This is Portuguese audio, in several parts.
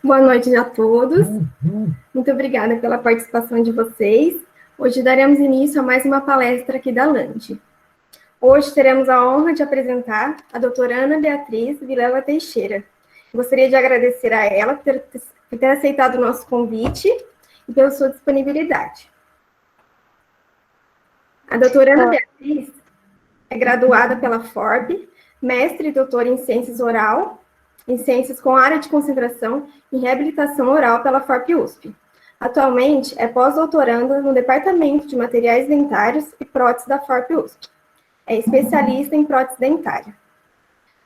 Boa noite a todos. Muito obrigada pela participação de vocês. Hoje daremos início a mais uma palestra aqui da LAND. Hoje teremos a honra de apresentar a doutora Ana Beatriz Vilela Teixeira. Gostaria de agradecer a ela por ter aceitado o nosso convite e pela sua disponibilidade. A doutora Ana Beatriz é graduada pela FORB, mestre e doutora em Ciências Oral, em Ciências com área de concentração em Reabilitação Oral pela FORP-USP. Atualmente é pós-doutoranda no Departamento de Materiais Dentários e Próteses da FORP-USP. É especialista em prótese dentária.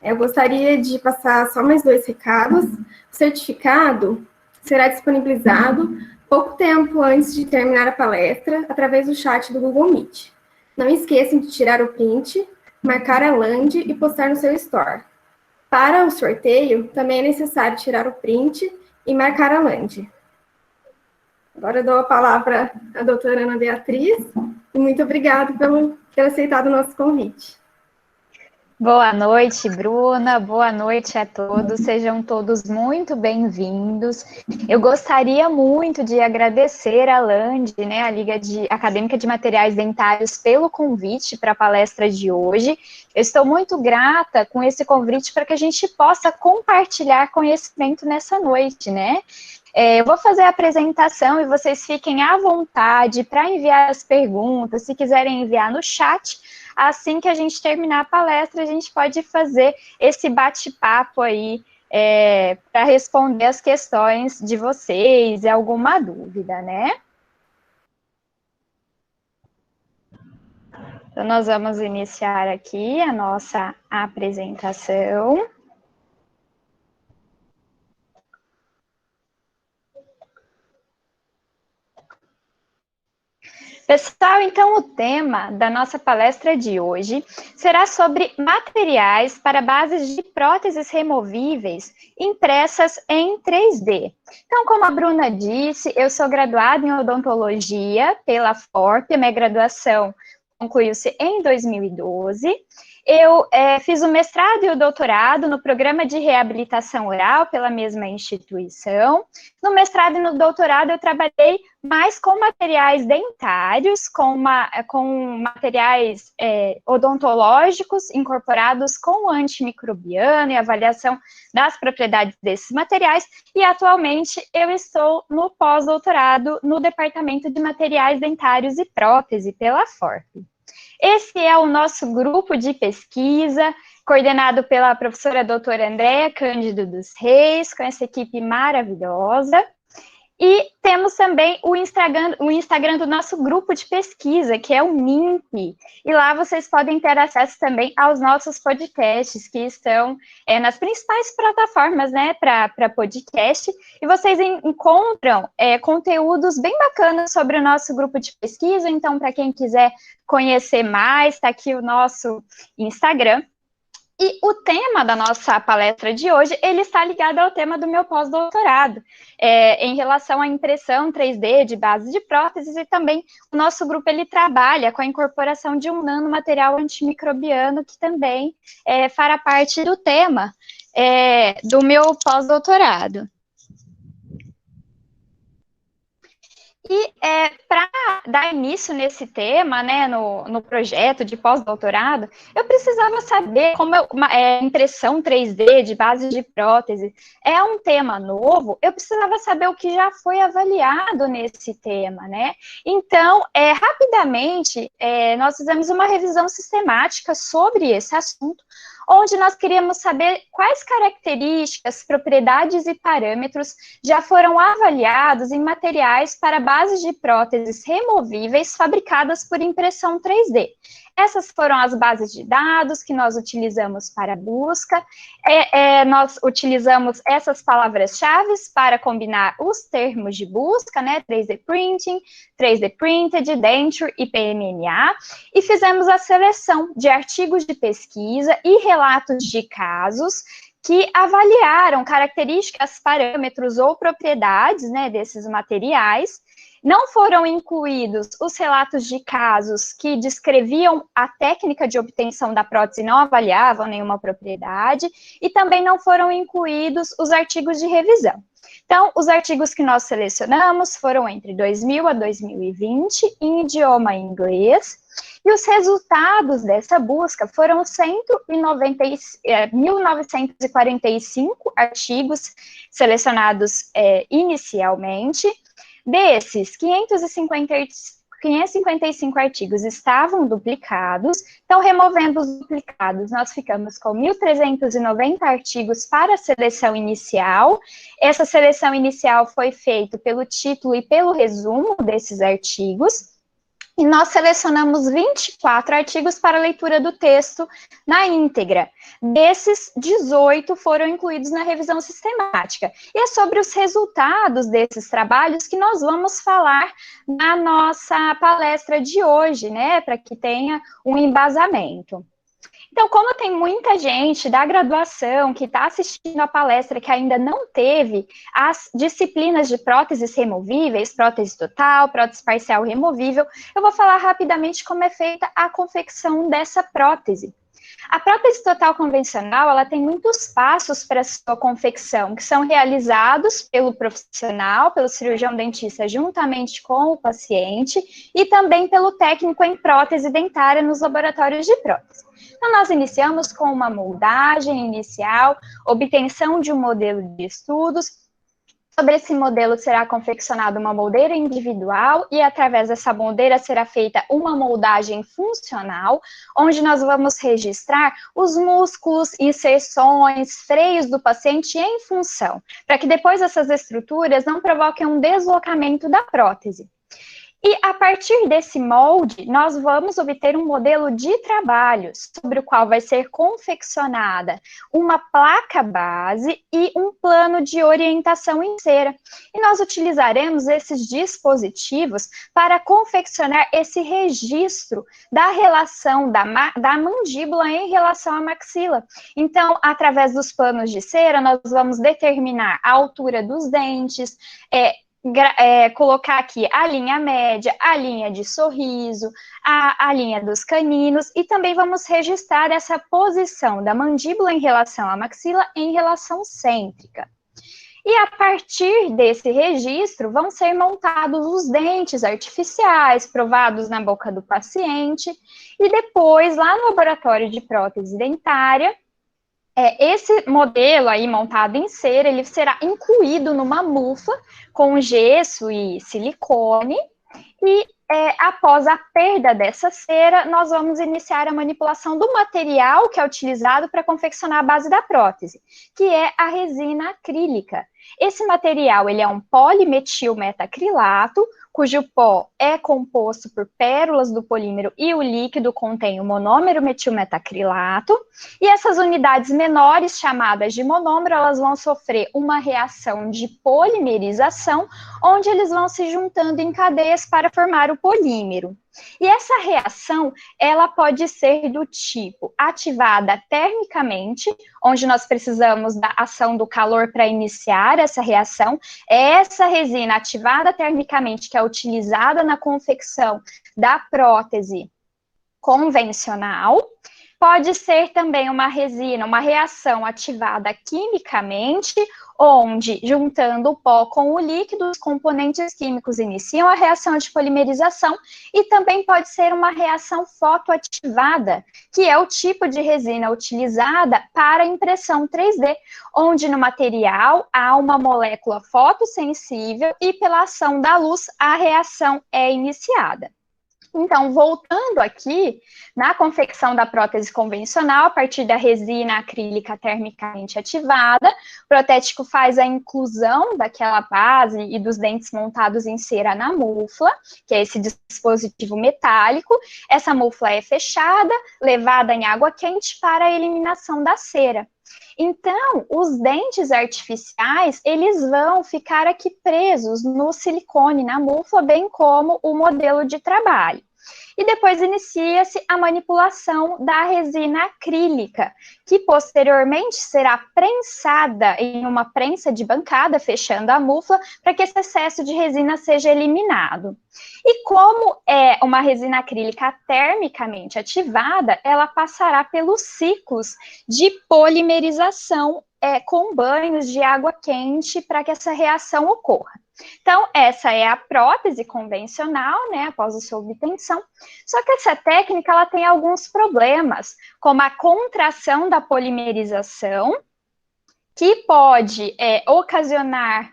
Eu gostaria de passar só mais 2 recados. O certificado será disponibilizado pouco tempo antes de terminar a palestra, através do chat do Google Meet. Não esqueçam de tirar o print, marcar a LAND e postar no seu store. Para o sorteio, também é necessário tirar o print e marcar a LAND. Agora eu dou a palavra à doutora Ana Beatriz, e muito obrigada por ter aceitado o nosso convite. Boa noite, Bruna. Boa noite a todos. Sejam todos muito bem-vindos. Eu gostaria muito de agradecer a LAND, né, a Liga Acadêmica de Materiais Dentários, pelo convite para a palestra de hoje. Eu estou muito grata com esse convite para que a gente possa compartilhar conhecimento nessa noite, né? Eu vou fazer a apresentação e vocês fiquem à vontade para enviar as perguntas, se quiserem enviar no chat. Assim que a gente terminar a palestra, a gente pode fazer esse bate-papo aí para responder as questões de vocês e alguma dúvida, né? Então, nós vamos iniciar aqui a nossa apresentação. Pessoal, então o tema da nossa palestra de hoje será sobre materiais para bases de próteses removíveis impressas em 3D. Então, como a Bruna disse, eu sou graduada em odontologia pela FORP, minha graduação concluiu-se em 2012. Eu fiz o mestrado e o doutorado no programa de reabilitação oral pela mesma instituição. No mestrado e no doutorado eu trabalhei mais com materiais dentários, com materiais odontológicos incorporados com o antimicrobiano e avaliação das propriedades desses materiais, e atualmente eu estou no pós-doutorado no Departamento de Materiais Dentários e Prótese pela FORP. Esse é o nosso grupo de pesquisa, coordenado pela professora doutora Andréa Cândido dos Reis, com essa equipe maravilhosa. E temos também o Instagram do nosso grupo de pesquisa, que é o MIMP, e lá vocês podem ter acesso também aos nossos podcasts, que estão nas principais plataformas, né, para podcast, e vocês encontram conteúdos bem bacanas sobre o nosso grupo de pesquisa. Então, para quem quiser conhecer mais, está aqui o nosso Instagram. E o tema da nossa palestra de hoje, ele está ligado ao tema do meu pós-doutorado, em relação à impressão 3D de bases de próteses, e também o nosso grupo, ele trabalha com a incorporação de um nanomaterial antimicrobiano, que também fará parte do tema do meu pós-doutorado. E para dar início nesse tema, né, no projeto de pós-doutorado, eu precisava saber como impressão 3D de base de prótese é um tema novo, eu precisava saber o que já foi avaliado nesse tema, né? Então, rapidamente, nós fizemos uma revisão sistemática sobre esse assunto, onde nós queríamos saber quais características, propriedades e parâmetros já foram avaliados em materiais para bases de próteses removíveis fabricadas por impressão 3D. Essas foram as bases de dados que nós utilizamos para busca. Nós utilizamos essas palavras-chave para combinar os termos de busca, né, 3D Printing, 3D Printed, Denture e PMMA, e fizemos a seleção de artigos de pesquisa e relatos de casos que avaliaram características, parâmetros ou propriedades, né, desses materiais. Não foram incluídos os relatos de casos que descreviam a técnica de obtenção da prótese e não avaliavam nenhuma propriedade, e também não foram incluídos os artigos de revisão. Então, os artigos que nós selecionamos foram entre 2000 a 2020, em idioma inglês, e os resultados dessa busca foram 1.945 artigos selecionados inicialmente. Desses, 555 artigos estavam duplicados, então, removendo os duplicados, nós ficamos com 1.390 artigos para a seleção inicial. Essa seleção inicial foi feita pelo título e pelo resumo desses artigos, e nós selecionamos 24 artigos para leitura do texto na íntegra. Desses, 18 foram incluídos na revisão sistemática. E é sobre os resultados desses trabalhos que nós vamos falar na nossa palestra de hoje, né, para que tenha um embasamento. Então, como tem muita gente da graduação que está assistindo a palestra que ainda não teve as disciplinas de próteses removíveis, prótese total, prótese parcial removível, eu vou falar rapidamente como é feita a confecção dessa prótese. A prótese total convencional, ela tem muitos passos para sua confecção, que são realizados pelo profissional, pelo cirurgião dentista, juntamente com o paciente, e também pelo técnico em prótese dentária nos laboratórios de prótese. Então, nós iniciamos com uma moldagem inicial, obtenção de um modelo de estudos. Sobre esse modelo será confeccionada uma moldeira individual e, através dessa moldeira, será feita uma moldagem funcional, onde nós vamos registrar os músculos, inserções, freios do paciente em função, para que depois essas estruturas não provoquem um deslocamento da prótese. E, a partir desse molde, nós vamos obter um modelo de trabalho, sobre o qual vai ser confeccionada uma placa base e um plano de orientação em cera. E nós utilizaremos esses dispositivos para confeccionar esse registro da relação da mandíbula em relação à maxila. Então, através dos planos de cera, nós vamos determinar a altura dos dentes, colocar aqui a linha média, a linha de sorriso, a linha dos caninos, e também vamos registrar essa posição da mandíbula em relação à maxila em relação cêntrica. E a partir desse registro vão ser montados os dentes artificiais, provados na boca do paciente, e depois, lá no laboratório de prótese dentária, esse modelo aí montado em cera, ele será incluído numa mufa com gesso e silicone, e após a perda dessa cera, nós vamos iniciar a manipulação do material que é utilizado para confeccionar a base da prótese, que é a resina acrílica. Esse material, ele é um polimetilmetacrilato, cujo pó é composto por pérolas do polímero e o líquido contém o monômero metilmetacrilato, e essas unidades menores, chamadas de monômero, elas vão sofrer uma reação de polimerização, onde eles vão se juntando em cadeias para formar o polímero. E essa reação, ela pode ser do tipo ativada termicamente, onde nós precisamos da ação do calor para iniciar essa reação. Essa resina ativada termicamente, que é utilizada na confecção da prótese convencional. Pode ser também uma resina, uma reação ativada quimicamente, onde, juntando o pó com o líquido, os componentes químicos iniciam a reação de polimerização, e também pode ser uma reação fotoativada, que é o tipo de resina utilizada para impressão 3D, onde no material há uma molécula fotossensível e, pela ação da luz, a reação é iniciada. Então, voltando aqui, na confecção da prótese convencional, a partir da resina acrílica termicamente ativada, o protético faz a inclusão daquela base e dos dentes montados em cera na mufla, que é esse dispositivo metálico. Essa mufla é fechada, levada em água quente para a eliminação da cera. Então, os dentes artificiais, eles vão ficar aqui presos no silicone, na mufla, bem como o modelo de trabalho. E depois inicia-se a manipulação da resina acrílica, que posteriormente será prensada em uma prensa de bancada, fechando a mufla, para que esse excesso de resina seja eliminado. E como é uma resina acrílica termicamente ativada, ela passará pelos ciclos de polimerização com banhos de água quente para que essa reação ocorra. Então, essa é a prótese convencional, né, após a sua obtenção. Só que essa técnica, ela tem alguns problemas, como a contração da polimerização, que pode ocasionar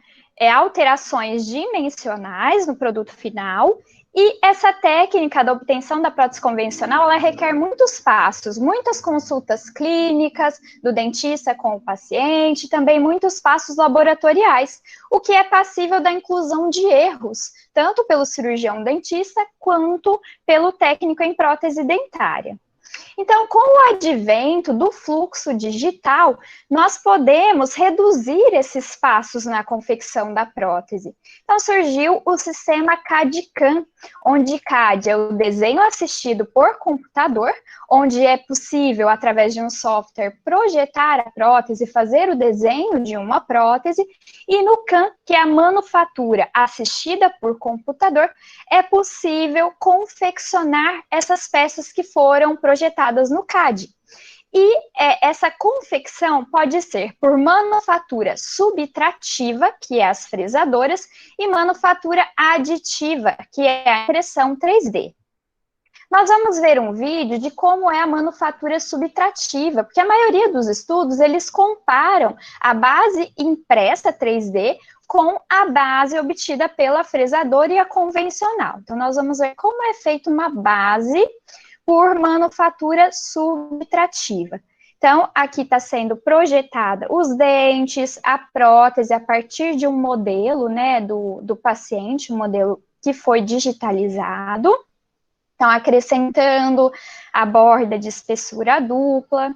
alterações dimensionais no produto final. E essa técnica da obtenção da prótese convencional, ela requer muitos passos, muitas consultas clínicas do dentista com o paciente, também muitos passos laboratoriais, o que é passível da inclusão de erros, tanto pelo cirurgião dentista quanto pelo técnico em prótese dentária. Então, com o advento do fluxo digital, nós podemos reduzir esses passos na confecção da prótese. Então, surgiu o sistema CAD/CAM, onde CAD é o desenho assistido por computador, onde é possível, através de um software, projetar a prótese, fazer o desenho de uma prótese, e no CAM, que é a manufatura assistida por computador, é possível confeccionar essas peças que foram projetadas no CAD. E essa confecção pode ser por manufatura subtrativa, que é as fresadoras, e manufatura aditiva, que é a impressão 3D. Nós vamos ver um vídeo de como é a manufatura subtrativa, porque a maioria dos estudos, eles comparam a base impressa 3D com a base obtida pela fresadora e a convencional. Então, nós vamos ver como é feita uma base por manufatura subtrativa. Então, aqui está sendo projetada os dentes, a prótese, a partir de um modelo, né, do paciente, um modelo que foi digitalizado. Então, acrescentando a borda de espessura dupla.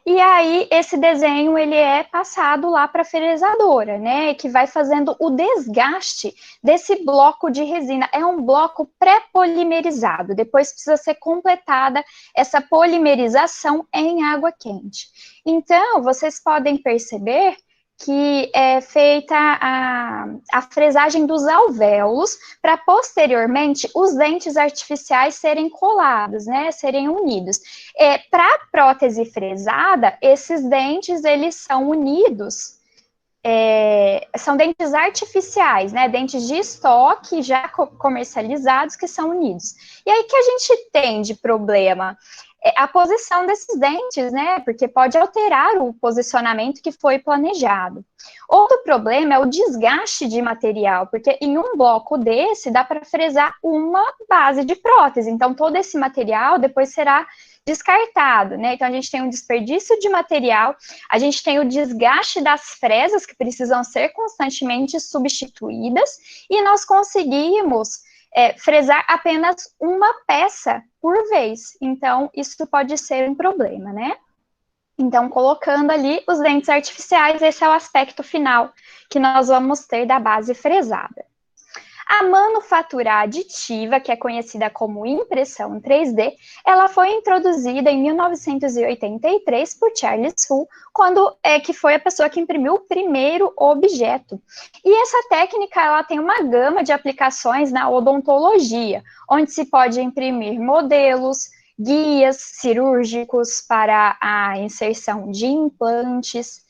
E aí, esse desenho, ele é passado lá para a fresadora, né? Que vai fazendo o desgaste desse bloco de resina. É um bloco pré-polimerizado. Depois precisa ser completada essa polimerização em água quente. Então, vocês podem perceber que é feita a fresagem dos alvéolos para, posteriormente, os dentes artificiais serem colados, né, serem unidos. Para a prótese fresada, esses dentes, eles são unidos, são dentes artificiais, né, dentes de estoque já comercializados que são unidos. E aí, que a gente tem de problema? A posição desses dentes, né? Porque pode alterar o posicionamento que foi planejado. Outro problema é o desgaste de material, porque em um bloco desse dá para fresar uma base de prótese. Então, todo esse material depois será descartado, né? Então, a gente tem um desperdício de material, a gente tem o desgaste das fresas que precisam ser constantemente substituídas, e nós conseguimos fresar apenas uma peça por vez. Então, isso pode ser um problema, né? Então, colocando ali os dentes artificiais, esse é o aspecto final que nós vamos ter da base fresada. A manufatura aditiva, que é conhecida como impressão 3D, ela foi introduzida em 1983 por Charles Hull, que foi a pessoa que imprimiu o primeiro objeto. E essa técnica, ela tem uma gama de aplicações na odontologia, onde se pode imprimir modelos, guias cirúrgicos para a inserção de implantes,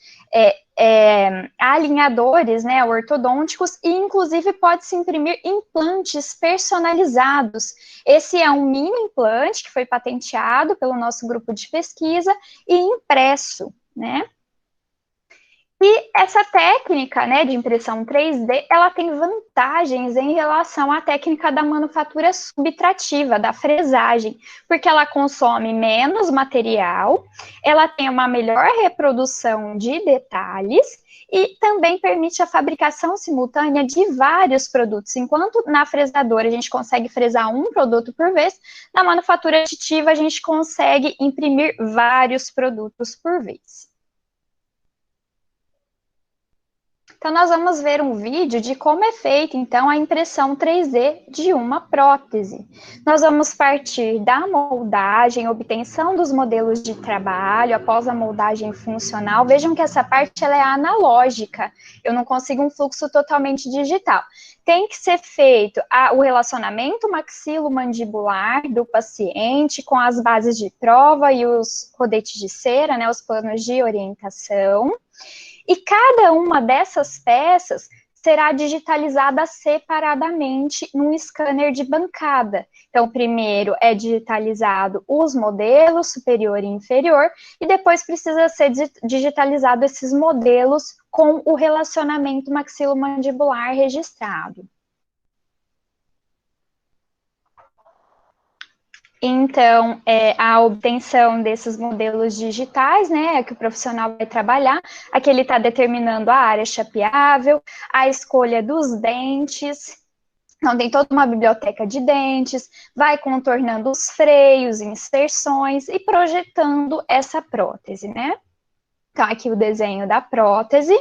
alinhadores, né, ortodônticos, e inclusive pode-se imprimir implantes personalizados. Esse é um mini implante que foi patenteado pelo nosso grupo de pesquisa e impresso, né? E essa técnica, né, de impressão 3D, ela tem vantagens em relação à técnica da manufatura subtrativa, da fresagem, porque ela consome menos material, ela tem uma melhor reprodução de detalhes e também permite a fabricação simultânea de vários produtos. Enquanto na fresadora a gente consegue fresar um produto por vez, na manufatura aditiva a gente consegue imprimir vários produtos por vez. Então, nós vamos ver um vídeo de como é feita, então, a impressão 3D de uma prótese. Nós vamos partir da moldagem, obtenção dos modelos de trabalho, após a moldagem funcional. Vejam que essa parte ela é analógica, eu não consigo um fluxo totalmente digital. Tem que ser feito o relacionamento maxilomandibular do paciente com as bases de prova e os rodetes de cera, né, os planos de orientação. E cada uma dessas peças será digitalizada separadamente num scanner de bancada. Então, primeiro é digitalizado os modelos superior e inferior, e depois precisa ser digitalizado esses modelos com o relacionamento maxilomandibular registrado. Então, a obtenção desses modelos digitais, né, é que o profissional vai trabalhar. Aqui ele está determinando a área chapeável, a escolha dos dentes. Então, tem toda uma biblioteca de dentes, vai contornando os freios, inserções e projetando essa prótese, né? Então, aqui o desenho da prótese.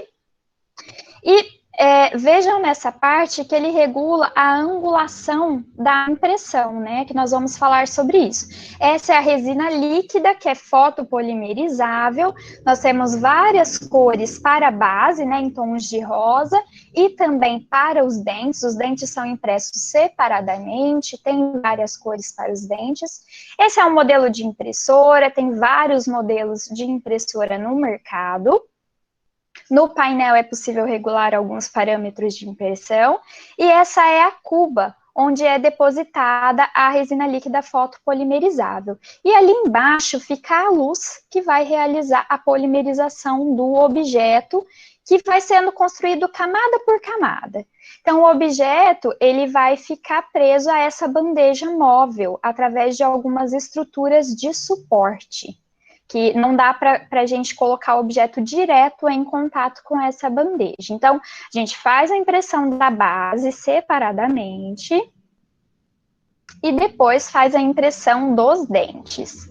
E vejam nessa parte que ele regula a angulação da impressão, né? Que nós vamos falar sobre isso. Essa é a resina líquida, que é fotopolimerizável. Nós temos várias cores para a base, né? Em tons de rosa, e também para os dentes. Os dentes são impressos separadamente, tem várias cores para os dentes. Esse é um modelo de impressora, tem vários modelos de impressora no mercado. No painel é possível regular alguns parâmetros de impressão, e essa é a cuba, onde é depositada a resina líquida fotopolimerizável. E ali embaixo fica a luz, que vai realizar a polimerização do objeto, que vai sendo construído camada por camada. Então, o objeto, ele vai ficar preso a essa bandeja móvel, através de algumas estruturas de suporte, que não dá para a gente colocar o objeto direto em contato com essa bandeja. Então, a gente faz a impressão da base separadamente e depois faz a impressão dos dentes.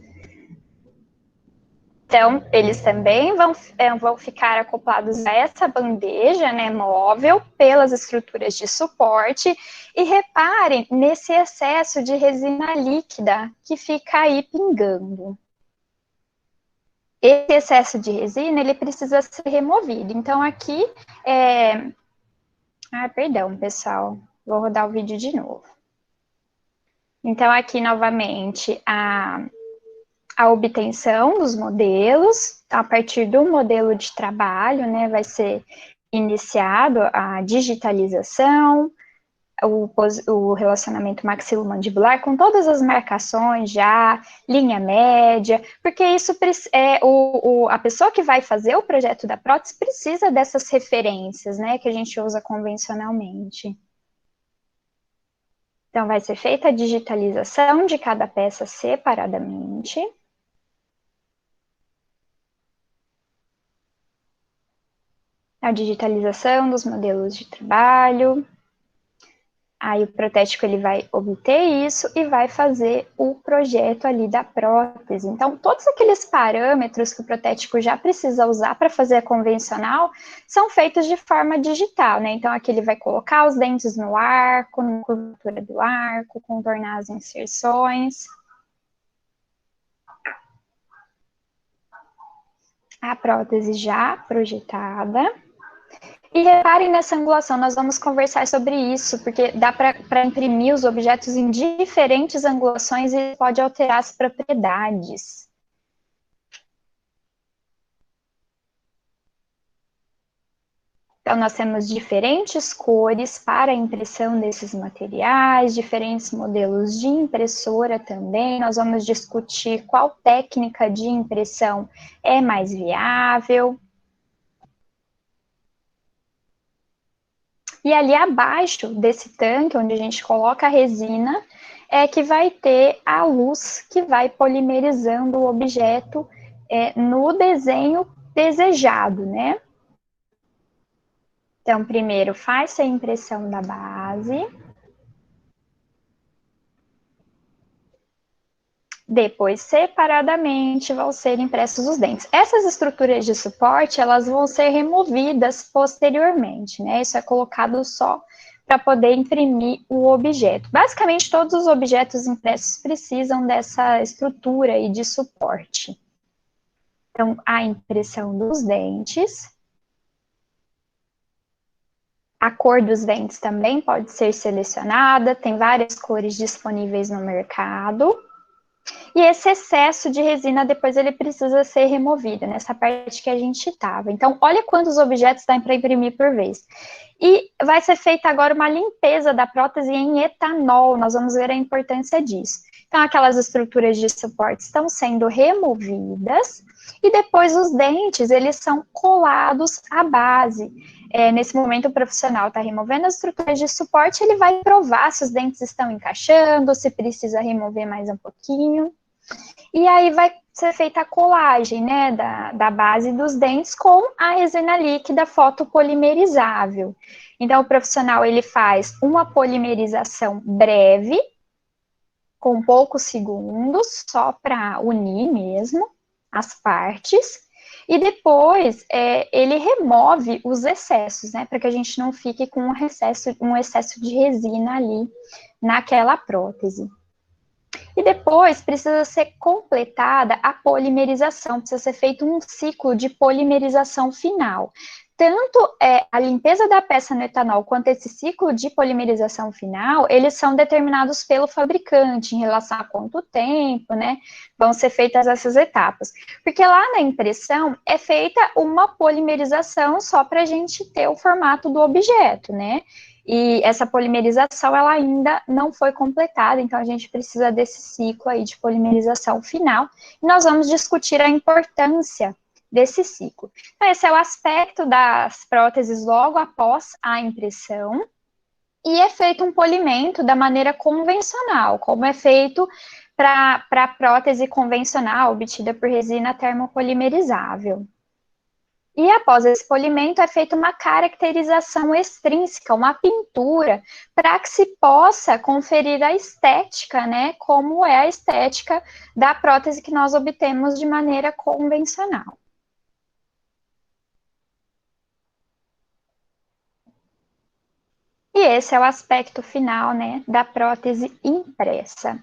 Então, eles também vão ficar acoplados a essa bandeja, né, móvel, pelas estruturas de suporte, e reparem nesse excesso de resina líquida que fica aí pingando. Esse excesso de resina, ele precisa ser removido. Então, aqui, perdão, pessoal. Vou rodar o vídeo de novo. Então, aqui, novamente, a obtenção dos modelos, a partir do modelo de trabalho, né, vai ser iniciado a digitalização, o relacionamento maxilomandibular com todas as marcações já, linha média, porque isso a pessoa que vai fazer o projeto da prótese precisa dessas referências, né, que a gente usa convencionalmente. Então, vai ser feita a digitalização de cada peça separadamente. A digitalização dos modelos de trabalho. Aí o protético ele vai obter isso e vai fazer o projeto ali da prótese. Então, todos aqueles parâmetros que o protético já precisa usar para fazer a convencional são feitos de forma digital, né? Então, aqui ele vai colocar os dentes no arco, na curvatura do arco, contornar as inserções. A prótese já projetada. E reparem nessa angulação, nós vamos conversar sobre isso, porque dá para imprimir os objetos em diferentes angulações e pode alterar as propriedades. Então, nós temos diferentes cores para a impressão desses materiais, diferentes modelos de impressora também. Nós vamos discutir qual técnica de impressão é mais viável. E ali abaixo desse tanque, onde a gente coloca a resina, é que vai ter a luz que vai polimerizando o objeto no desenho desejado, né? Então, primeiro faz a impressão da base. Depois, separadamente, vão ser impressos os dentes. Essas estruturas de suporte, elas vão ser removidas posteriormente, né? Isso é colocado só para poder imprimir o objeto. Basicamente, todos os objetos impressos precisam dessa estrutura aí de suporte. Então, a impressão dos dentes. A cor dos dentes também pode ser selecionada, tem várias cores disponíveis no mercado. E esse excesso de resina, depois ele precisa ser removido, nessa parte que a gente estava. Então, olha quantos objetos dá para imprimir por vez. E vai ser feita agora uma limpeza da prótese em etanol, nós vamos ver a importância disso. Então, aquelas estruturas de suporte estão sendo removidas, e depois os dentes, eles são colados à base. Nesse momento, o profissional está removendo as estruturas de suporte, ele vai provar se os dentes estão encaixando, se precisa remover mais um pouquinho. E aí vai ser feita a colagem, né, da base dos dentes com a resina líquida fotopolimerizável. Então, o profissional, ele faz uma polimerização breve, com poucos segundos, só para unir mesmo as partes, e depois ele remove os excessos, né, para que a gente não fique com um excesso de resina ali naquela prótese. E depois precisa ser completada a polimerização, precisa ser feito um ciclo de polimerização final. Tanto a limpeza da peça no etanol quanto esse ciclo de polimerização final, eles são determinados pelo fabricante em relação a quanto tempo, né, vão ser feitas essas etapas. Porque lá na impressão é feita uma polimerização só para a gente ter o formato do objeto, né? E essa polimerização, ela ainda não foi completada, então a gente precisa desse ciclo aí de polimerização final. E nós vamos discutir a importância desse ciclo. Então, esse é o aspecto das próteses logo após a impressão. E é feito um polimento da maneira convencional, como é feito para a prótese convencional, obtida por resina termopolimerizável. E após esse polimento é feita uma caracterização extrínseca, uma pintura, para que se possa conferir a estética, né, como é a estética da prótese que nós obtemos de maneira convencional. E esse é o aspecto final, né, da prótese impressa.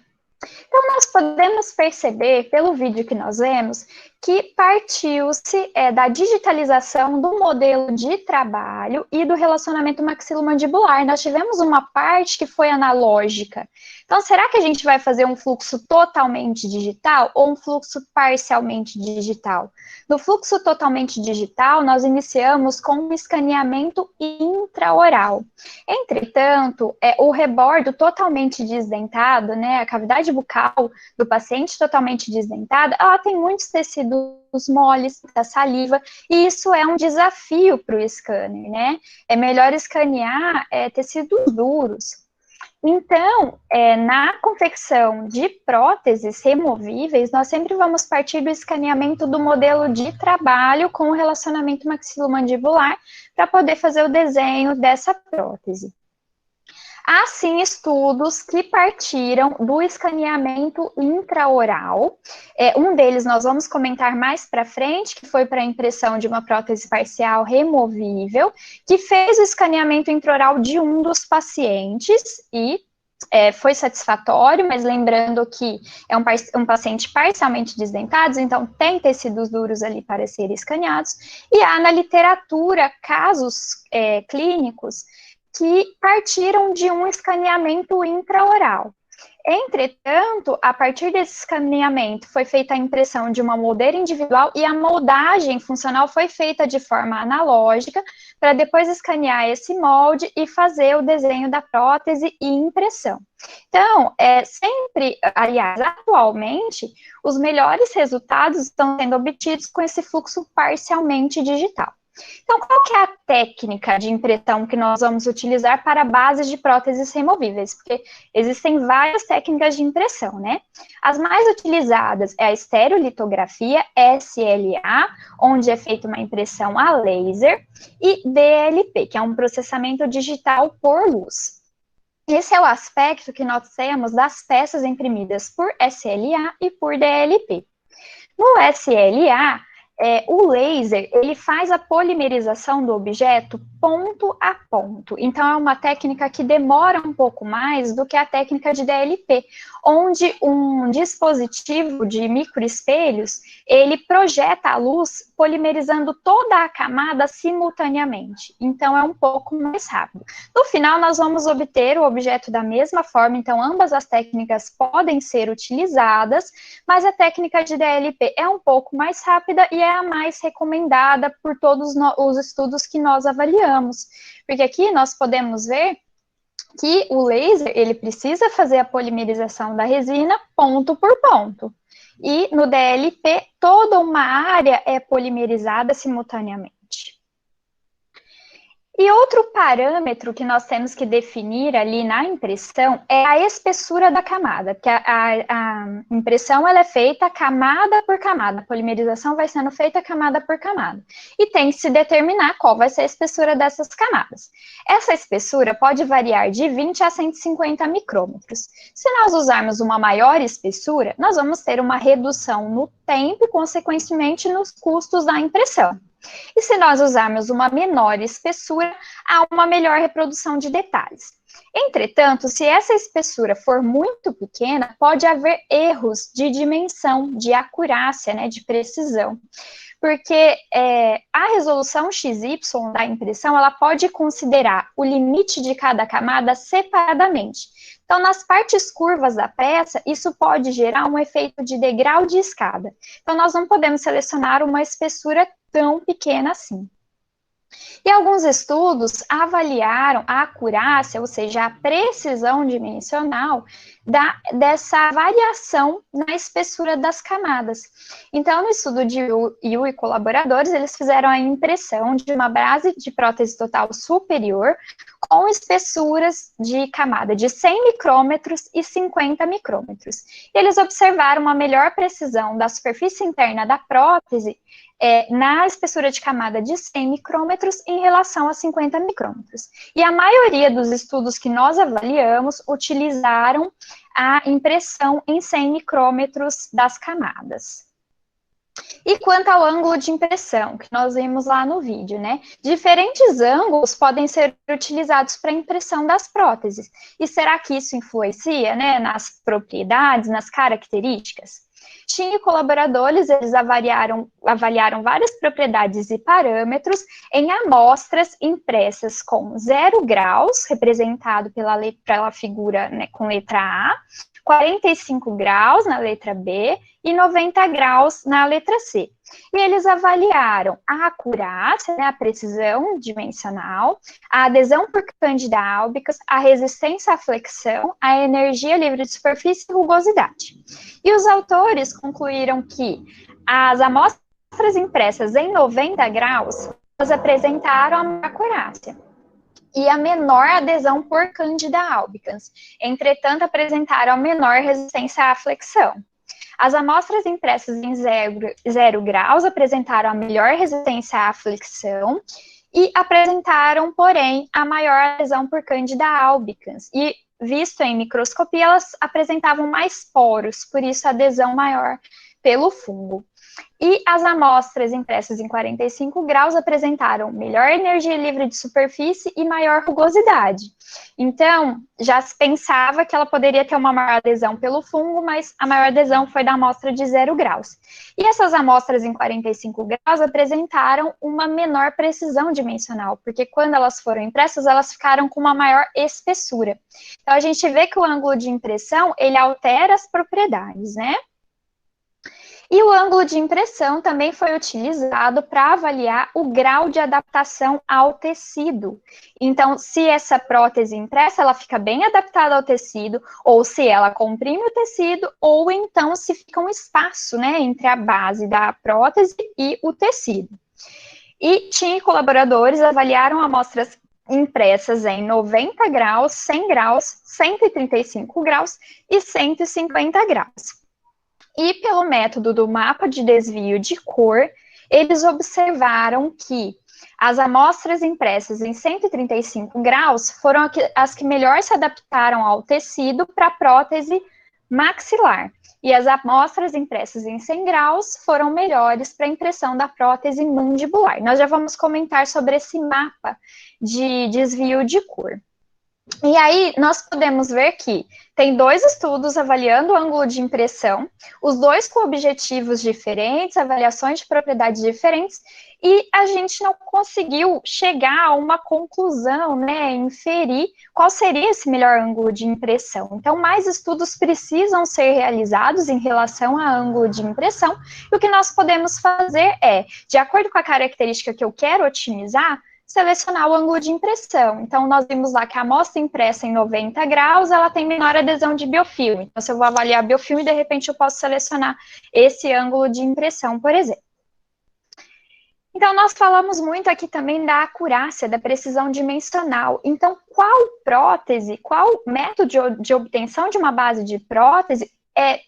Então, nós podemos perceber, pelo vídeo que nós vemos, que partiu-se da digitalização do modelo de trabalho e do relacionamento maxilomandibular. Nós tivemos uma parte que foi analógica. Então, será que a gente vai fazer um fluxo totalmente digital ou um fluxo parcialmente digital? No fluxo totalmente digital, nós iniciamos com um escaneamento intraoral. Entretanto, o rebordo totalmente desdentado, né, a cavidade bucal do paciente totalmente desdentada, ela tem muitos tecidos moles, da saliva, e isso é um desafio para o scanner, né? É melhor escanear tecidos duros. Então, na confecção de próteses removíveis, nós sempre vamos partir do escaneamento do modelo de trabalho com o relacionamento maxilomandibular para poder fazer o desenho dessa prótese. Há, sim, estudos que partiram do escaneamento intraoral. Um deles nós vamos comentar mais para frente, que foi para a impressão de uma prótese parcial removível, que fez o escaneamento intraoral de um dos pacientes e foi satisfatório, mas lembrando que é um paciente parcialmente desdentado, então tem tecidos duros ali para serem escaneados, e há na literatura casos clínicos que partiram de um escaneamento intraoral. Entretanto, a partir desse escaneamento foi feita a impressão de uma moldeira individual e a moldagem funcional foi feita de forma analógica para depois escanear esse molde e fazer o desenho da prótese e impressão. Então, aliás, atualmente, os melhores resultados estão sendo obtidos com esse fluxo parcialmente digital. Então, qual que é a técnica de impressão que nós vamos utilizar para bases de próteses removíveis? Porque existem várias técnicas de impressão, né? As mais utilizadas é a estereolitografia, SLA, onde é feita uma impressão a laser, e DLP, que é um processamento digital por luz. Esse é o aspecto que nós temos das peças imprimidas por SLA e por DLP. No SLA, o laser, ele faz a polimerização do objeto ponto a ponto. Então, é uma técnica que demora um pouco mais do que a técnica de DLP, onde um dispositivo de microespelhos, ele projeta a luz polimerizando toda a camada simultaneamente. Então, é um pouco mais rápido. No final, nós vamos obter o objeto da mesma forma, então, ambas as técnicas podem ser utilizadas, mas a técnica de DLP é um pouco mais rápida e é a mais recomendada por todos os estudos que nós avaliamos. Porque aqui nós podemos ver que o laser, ele precisa fazer a polimerização da resina ponto por ponto. E no DLP, toda uma área é polimerizada simultaneamente. E outro parâmetro que nós temos que definir ali na impressão é a espessura da camada, porque a impressão ela é feita camada por camada, a polimerização vai sendo feita camada por camada, e tem que se determinar qual vai ser a espessura dessas camadas. Essa espessura pode variar de 20 a 150 micrômetros. Se nós usarmos uma maior espessura, nós vamos ter uma redução no tempo e, consequentemente, nos custos da impressão. E se nós usarmos uma menor espessura, há uma melhor reprodução de detalhes. Entretanto, se essa espessura for muito pequena, pode haver erros de dimensão, de acurácia, né, de precisão. Porque a resolução XY da impressão, ela pode considerar o limite de cada camada separadamente. Então, nas partes curvas da peça, isso pode gerar um efeito de degrau de escada. Então, nós não podemos selecionar uma espessura tão pequena assim. E alguns estudos avaliaram a acurácia, ou seja, a precisão dimensional dessa variação na espessura das camadas. Então, no estudo de Yu e colaboradores, eles fizeram a impressão de uma base de prótese total superior com espessuras de camada de 100 micrômetros e 50 micrômetros. E eles observaram uma melhor precisão da superfície interna da prótese na espessura de camada de 100 micrômetros em relação a 50 micrômetros. E a maioria dos estudos que nós avaliamos utilizaram a impressão em 100 micrômetros das camadas. E quanto ao ângulo de impressão, que nós vimos lá no vídeo, né? Diferentes ângulos podem ser utilizados para a impressão das próteses. E será que isso influencia, né, nas propriedades, nas características? Tim e colaboradores, eles avaliaram várias propriedades e parâmetros em amostras impressas com 0 graus, representado pela figura, né, com letra A, 45 graus na letra B e 90 graus na letra C. E eles avaliaram a acurácia, né, a precisão dimensional, a adesão por cândida álbicas, a resistência à flexão, a energia livre de superfície e rugosidade. E os autores concluíram que as amostras impressas em 90 graus apresentaram a maior acurácia e a menor adesão por cândida albicans. Entretanto, apresentaram a menor resistência à flexão. As amostras impressas em 0 graus apresentaram a melhor resistência à flexão e apresentaram, porém, a maior adesão por cândida albicans. E, visto em microscopia, elas apresentavam mais poros, por isso a adesão maior pelo fungo. E as amostras impressas em 45 graus apresentaram melhor energia livre de superfície e maior rugosidade. Então, já se pensava que ela poderia ter uma maior adesão pelo fungo, mas a maior adesão foi da amostra de 0 graus. E essas amostras em 45 graus apresentaram uma menor precisão dimensional, porque quando elas foram impressas, elas ficaram com uma maior espessura. Então, a gente vê que o ângulo de impressão, ele altera as propriedades, né? E o ângulo de impressão também foi utilizado para avaliar o grau de adaptação ao tecido. Então, se essa prótese impressa, ela fica bem adaptada ao tecido, ou se ela comprime o tecido, ou então se fica um espaço, né, entre a base da prótese e o tecido. E Tim e colaboradores avaliaram amostras impressas em 90 graus, 100 graus, 135 graus e 150 graus. E pelo método do mapa de desvio de cor, eles observaram que as amostras impressas em 135 graus foram as que melhor se adaptaram ao tecido para a prótese maxilar. E as amostras impressas em 100 graus foram melhores para a impressão da prótese mandibular. Nós já vamos comentar sobre esse mapa de desvio de cor. E aí, nós podemos ver que tem 2 estudos avaliando o ângulo de impressão, os 2 com objetivos diferentes, avaliações de propriedades diferentes, e a gente não conseguiu chegar a uma conclusão, né, inferir qual seria esse melhor ângulo de impressão. Então, mais estudos precisam ser realizados em relação a ângulo de impressão, e o que nós podemos fazer é, de acordo com a característica que eu quero otimizar, selecionar o ângulo de impressão. Então, nós vimos lá que a amostra impressa em 90 graus, ela tem menor adesão de biofilme. Então, se eu vou avaliar biofilme, de repente eu posso selecionar esse ângulo de impressão, por exemplo. Então, nós falamos muito aqui também da acurácia, da precisão dimensional. Então, qual prótese, qual método de obtenção de uma base de prótese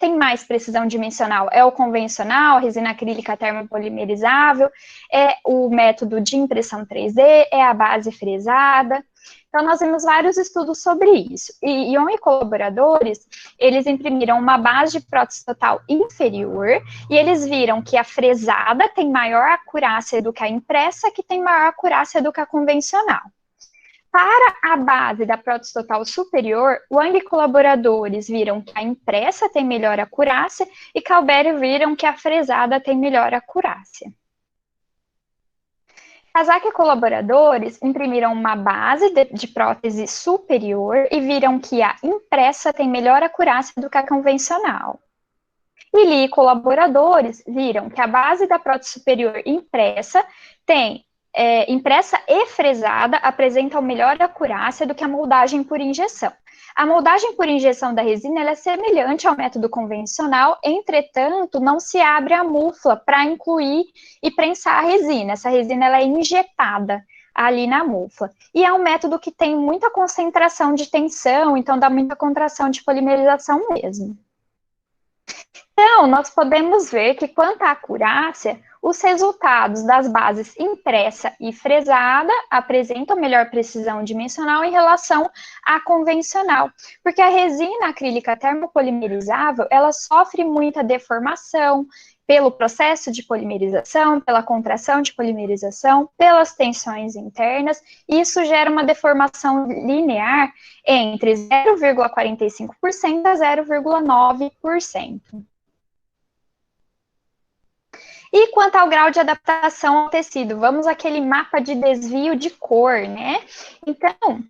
tem mais precisão dimensional? É o convencional, a resina acrílica termopolimerizável, é o método de impressão 3D, é a base fresada? Então, nós vimos vários estudos sobre isso. E Ion e colaboradores, eles imprimiram uma base de prótese total inferior, e eles viram que a fresada tem maior acurácia do que a impressa, que tem maior acurácia do que a convencional. Para a base da prótese total superior, Wang e colaboradores viram que a impressa tem melhor acurácia e Calberi viram que a fresada tem melhor acurácia. Kazak e colaboradores imprimiram uma base de prótese superior e viram que a impressa tem melhor acurácia do que a convencional. E Lee e colaboradores viram que a base da prótese superior impressa impressa e fresada apresentam melhor acurácia do que a moldagem por injeção. A moldagem por injeção da resina ela é semelhante ao método convencional, entretanto, não se abre a mufla para incluir e prensar a resina. Essa resina ela é injetada ali na mufla. E é um método que tem muita concentração de tensão, então dá muita contração de polimerização mesmo. Então, nós podemos ver que, quanto à acurácia, os resultados das bases impressa e fresada apresentam melhor precisão dimensional em relação à convencional, porque a resina acrílica termopolimerizável, ela sofre muita deformação pelo processo de polimerização, pela contração de polimerização, pelas tensões internas, e isso gera uma deformação linear entre 0,45% a 0,9%. E quanto ao grau de adaptação ao tecido, vamos àquele mapa de desvio de cor, né? Então,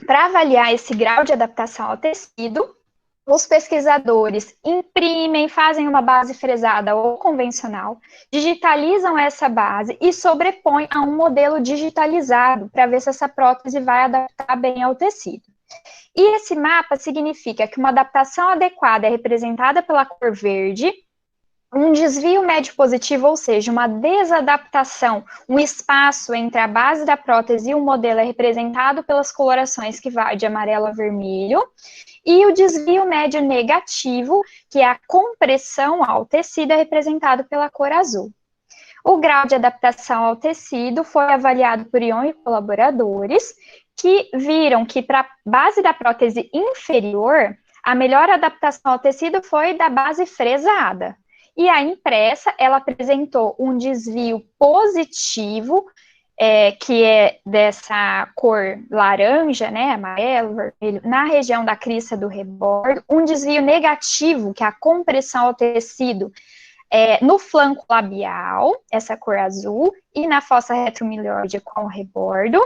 para avaliar esse grau de adaptação ao tecido, os pesquisadores imprimem, fazem uma base fresada ou convencional, digitalizam essa base e sobrepõem a um modelo digitalizado para ver se essa prótese vai adaptar bem ao tecido. E esse mapa significa que uma adaptação adequada é representada pela cor verde, um desvio médio positivo, ou seja, uma desadaptação, um espaço entre a base da prótese e o modelo é representado pelas colorações que vai de amarelo a vermelho, e o desvio médio negativo, que é a compressão ao tecido, é representado pela cor azul. O grau de adaptação ao tecido foi avaliado por Ion e colaboradores, que viram que para a base da prótese inferior, a melhor adaptação ao tecido foi da base fresada. E a impressa, ela apresentou um desvio positivo, que é dessa cor laranja, né, amarelo, vermelho, na região da crista do rebordo, um desvio negativo, que é a compressão ao tecido, no flanco labial, essa cor azul, e na fossa retromilioide com o rebordo.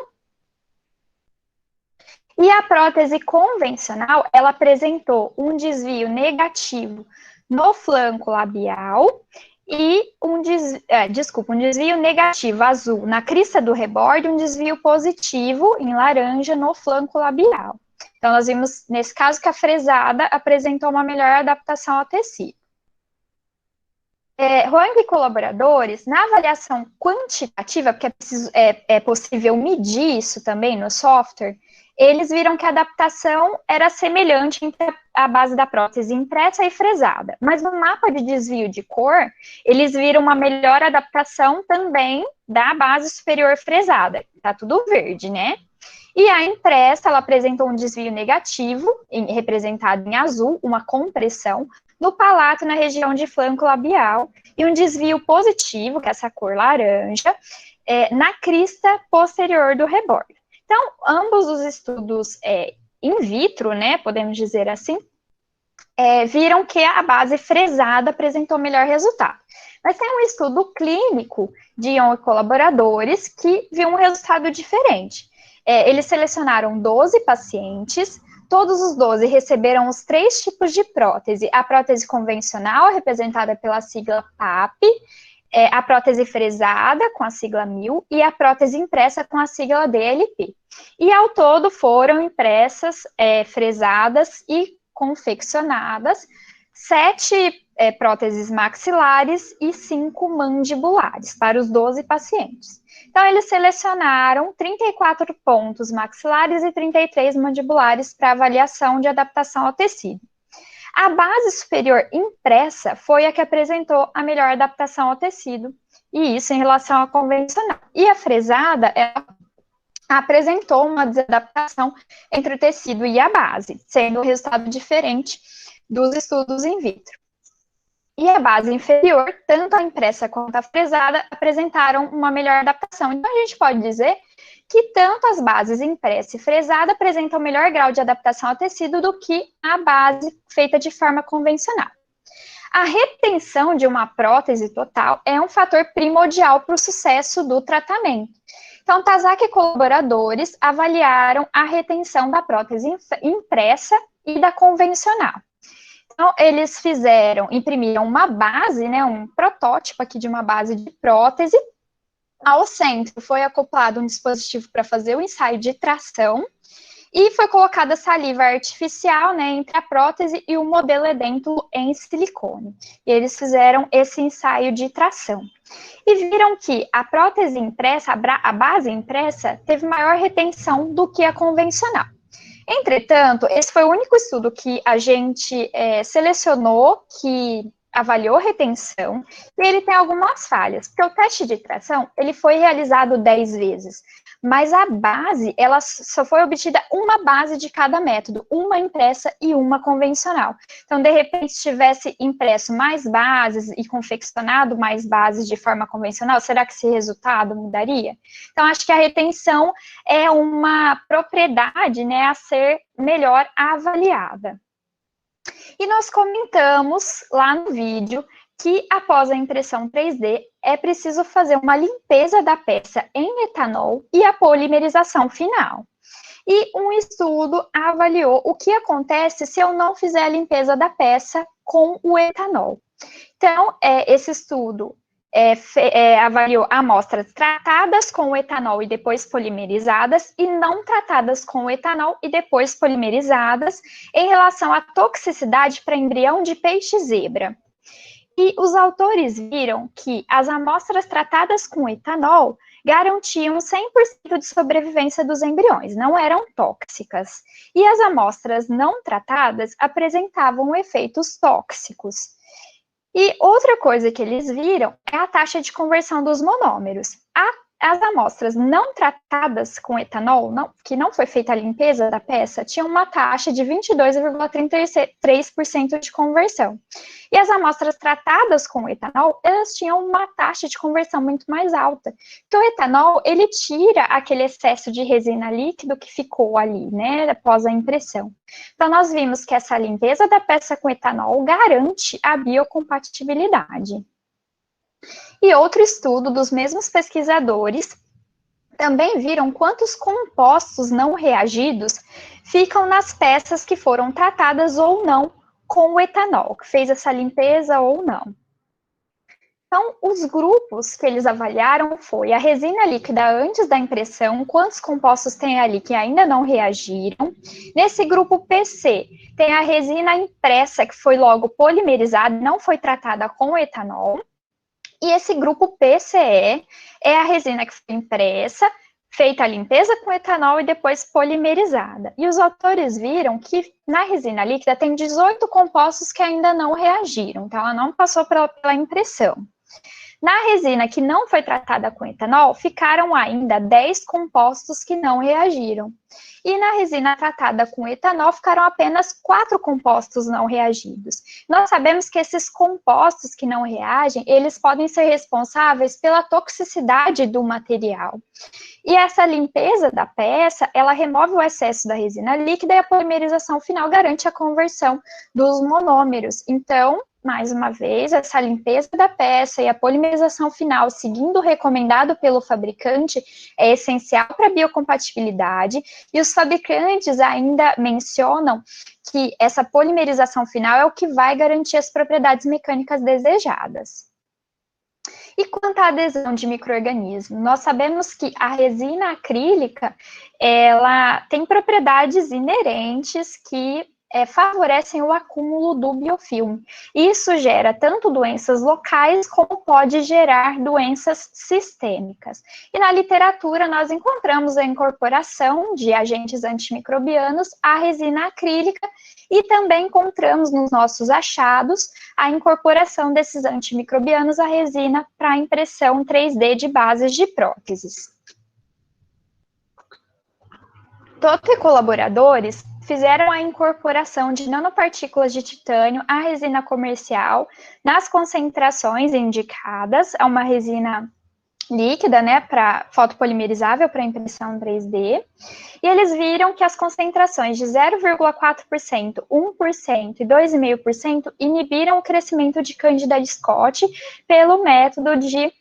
E a prótese convencional, ela apresentou um desvio negativo no flanco labial e um desvio negativo azul na crista do rebordo, um desvio positivo em laranja no flanco labial. Então, nós vimos, nesse caso, que a fresada apresentou uma melhor adaptação ao tecido. Huang e colaboradores, na avaliação quantitativa, porque é possível medir isso também no software, eles viram que a adaptação era semelhante entre a base da prótese impressa e fresada. Mas no mapa de desvio de cor, eles viram uma melhor adaptação também da base superior fresada. Tá tudo verde, né? E a impressa, ela apresentou um desvio negativo, representado em azul, uma compressão, no palato na região de flanco labial, e um desvio positivo, que é essa cor laranja, na crista posterior do rebordo. Então, ambos os estudos in vitro, né, podemos dizer assim, viram que a base fresada apresentou melhor resultado. Mas tem um estudo clínico de Ion e colaboradores que viu um resultado diferente. Eles selecionaram 12 pacientes, todos os 12 receberam os 3 tipos de prótese. A prótese convencional, representada pela sigla PAP, a prótese fresada, com a sigla 1000, e a prótese impressa com a sigla DLP. E, ao todo, foram impressas, fresadas e confeccionadas 7 próteses maxilares e 5 mandibulares para os 12 pacientes. Então, eles selecionaram 34 pontos maxilares e 33 mandibulares para avaliação de adaptação ao tecido. A base superior impressa foi a que apresentou a melhor adaptação ao tecido, e isso em relação à convencional. E a fresada, ela apresentou uma desadaptação entre o tecido e a base, sendo um resultado diferente dos estudos in vitro. E a base inferior, tanto a impressa quanto a fresada, apresentaram uma melhor adaptação. Então, a gente pode dizer que tanto as bases impressa e fresada apresentam melhor grau de adaptação ao tecido do que a base feita de forma convencional. A retenção de uma prótese total é um fator primordial para o sucesso do tratamento. Então, Tazaki e colaboradores avaliaram a retenção da prótese impressa e da convencional. Então, eles imprimiram uma base, né, um protótipo aqui de uma base de prótese. Ao centro foi acoplado um dispositivo para fazer o ensaio de tração e foi colocada saliva artificial, né, entre a prótese e o modelo edêntulo em silicone. E eles fizeram esse ensaio de tração. E viram que a prótese impressa, a base impressa, teve maior retenção do que a convencional. Entretanto, esse foi o único estudo que a gente selecionou, que avaliou retenção, e ele tem algumas falhas, porque o teste de tração, ele foi realizado 10 vezes, mas a base, ela só foi obtida uma base de cada método, uma impressa e uma convencional. Então, de repente, se tivesse impresso mais bases e confeccionado mais bases de forma convencional, será que esse resultado mudaria? Então, acho que a retenção é uma propriedade, né, a ser melhor avaliada. E nós comentamos lá no vídeo que após a impressão 3D é preciso fazer uma limpeza da peça em etanol e a polimerização final. E um estudo avaliou o que acontece se eu não fizer a limpeza da peça com o etanol. Então, esse estudo avaliou amostras tratadas com o etanol e depois polimerizadas e não tratadas com o etanol e depois polimerizadas em relação à toxicidade para embrião de peixe-zebra. E os autores viram que as amostras tratadas com etanol garantiam 100% de sobrevivência dos embriões, não eram tóxicas. E as amostras não tratadas apresentavam efeitos tóxicos. E outra coisa que eles viram é a taxa de conversão dos monômeros. As amostras não tratadas com etanol, que não foi feita a limpeza da peça, tinham uma taxa de 22,33% de conversão. E as amostras tratadas com etanol, elas tinham uma taxa de conversão muito mais alta. Porque o etanol, ele tira aquele excesso de resina líquido que ficou ali, né, após a impressão. Então, nós vimos que essa limpeza da peça com etanol garante a biocompatibilidade. E outro estudo dos mesmos pesquisadores também viram quantos compostos não reagidos ficam nas peças que foram tratadas ou não com o etanol, que fez essa limpeza ou não. Então, os grupos que eles avaliaram foi a resina líquida antes da impressão, quantos compostos tem ali que ainda não reagiram. Nesse grupo PC, tem a resina impressa, que foi logo polimerizada, não foi tratada com etanol. E esse grupo PCE é a resina que foi impressa, feita a limpeza com etanol e depois polimerizada. E os autores viram que na resina líquida tem 18 compostos que ainda não reagiram, então ela não passou pela impressão. Na resina que não foi tratada com etanol, ficaram ainda 10 compostos que não reagiram. E na resina tratada com etanol, ficaram apenas 4 compostos não reagidos. Nós sabemos que esses compostos que não reagem, eles podem ser responsáveis pela toxicidade do material. E essa limpeza da peça, ela remove o excesso da resina líquida e a polimerização final garante a conversão dos monômeros. Então, mais uma vez, essa limpeza da peça e a polimerização final, seguindo o recomendado pelo fabricante, é essencial para a biocompatibilidade, e os fabricantes ainda mencionam que essa polimerização final é o que vai garantir as propriedades mecânicas desejadas. E quanto à adesão de micro-organismos, nós sabemos que a resina acrílica, ela tem propriedades inerentes que favorecem o acúmulo do biofilme. Isso gera tanto doenças locais, como pode gerar doenças sistêmicas. E na literatura, nós encontramos a incorporação de agentes antimicrobianos à resina acrílica, e também encontramos nos nossos achados a incorporação desses antimicrobianos à resina para impressão 3D de bases de próteses. Toto e colaboradores fizeram a incorporação de nanopartículas de titânio à resina comercial nas concentrações indicadas, a uma resina líquida, né, para fotopolimerizável para impressão 3D, e eles viram que as concentrações de 0,4%, 1% e 2,5% inibiram o crescimento de Candida Scott pelo método de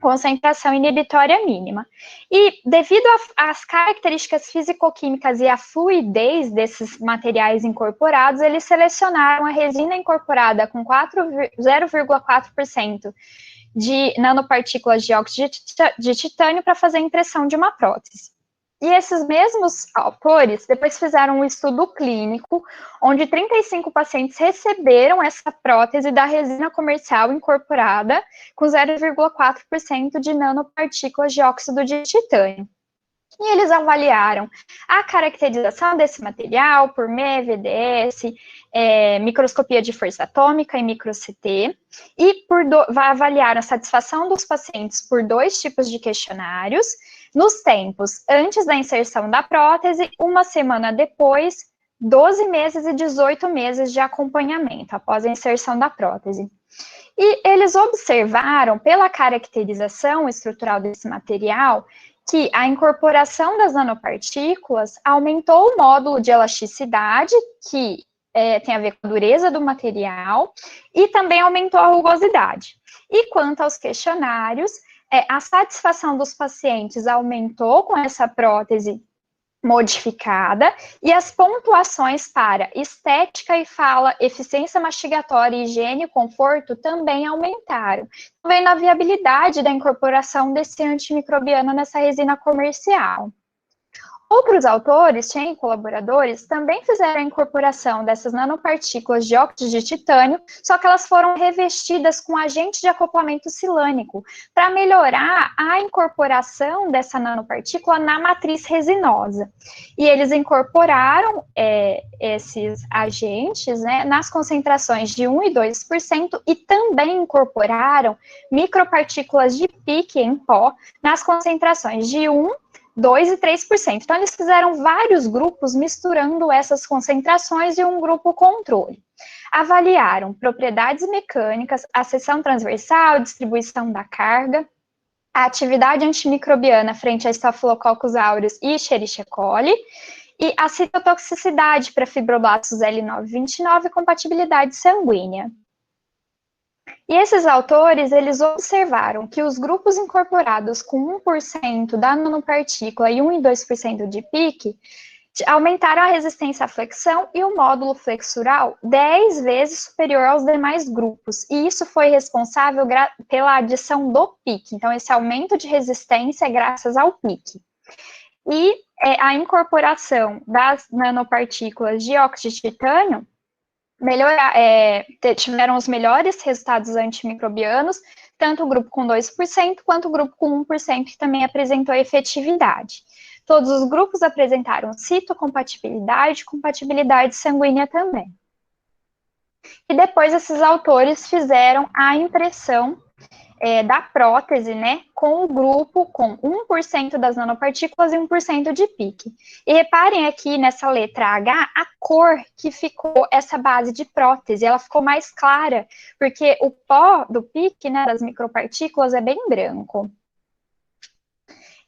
concentração inibitória mínima. E devido às características físico-químicas e à fluidez desses materiais incorporados, eles selecionaram a resina incorporada com 0,4% de nanopartículas de óxido de titânio para fazer a impressão de uma prótese. E esses mesmos autores depois fizeram um estudo clínico, onde 35 pacientes receberam essa prótese da resina comercial incorporada com 0,4% de nanopartículas de óxido de titânio. E eles avaliaram a caracterização desse material por ME, VDS, microscopia de força atômica e micro-CT, e avaliaram a satisfação dos pacientes por 2 tipos de questionários, nos tempos antes da inserção da prótese, 1 semana depois, 12 meses e 18 meses de acompanhamento após a inserção da prótese. E eles observaram, pela caracterização estrutural desse material, que a incorporação das nanopartículas aumentou o módulo de elasticidade, que tem a ver com a dureza do material, e também aumentou a rugosidade. E quanto aos questionários, a satisfação dos pacientes aumentou com essa prótese modificada, e as pontuações para estética e fala, eficiência mastigatória, higiene e conforto também aumentaram, vendo a viabilidade da incorporação desse antimicrobiano nessa resina comercial. Outros autores, Chen e colaboradores, também fizeram a incorporação dessas nanopartículas de óxido de titânio, só que elas foram revestidas com agente de acoplamento silânico, para melhorar a incorporação dessa nanopartícula na matriz resinosa. E eles incorporaram esses agentes, né, nas concentrações de 1 e 2%, e também incorporaram micropartículas de pique em pó nas concentrações de 1, 2 e 3%. Então, eles fizeram vários grupos misturando essas concentrações e um grupo controle. Avaliaram propriedades mecânicas, a seção transversal, distribuição da carga, a atividade antimicrobiana frente a Staphylococcus aureus e Escherichia coli, e a citotoxicidade para fibroblastos L929 e compatibilidade sanguínea. E esses autores, eles observaram que os grupos incorporados com 1% da nanopartícula e 1 e 2% de pique aumentaram a resistência à flexão e o módulo flexural 10 vezes superior aos demais grupos, e isso foi responsável pela adição do PIC. Então, esse aumento de resistência é graças ao PIC. E a incorporação das nanopartículas de óxido de titânio tiveram os melhores resultados antimicrobianos, tanto o grupo com 2% quanto o grupo com 1%, que também apresentou efetividade. Todos os grupos apresentaram citocompatibilidade e compatibilidade sanguínea também. E depois esses autores fizeram a impressão da prótese, né, com o grupo com 1% das nanopartículas e 1% de PIC. E reparem aqui nessa letra H, a cor que ficou essa base de prótese, ela ficou mais clara, porque o pó do PIC, né, das micropartículas, é bem branco.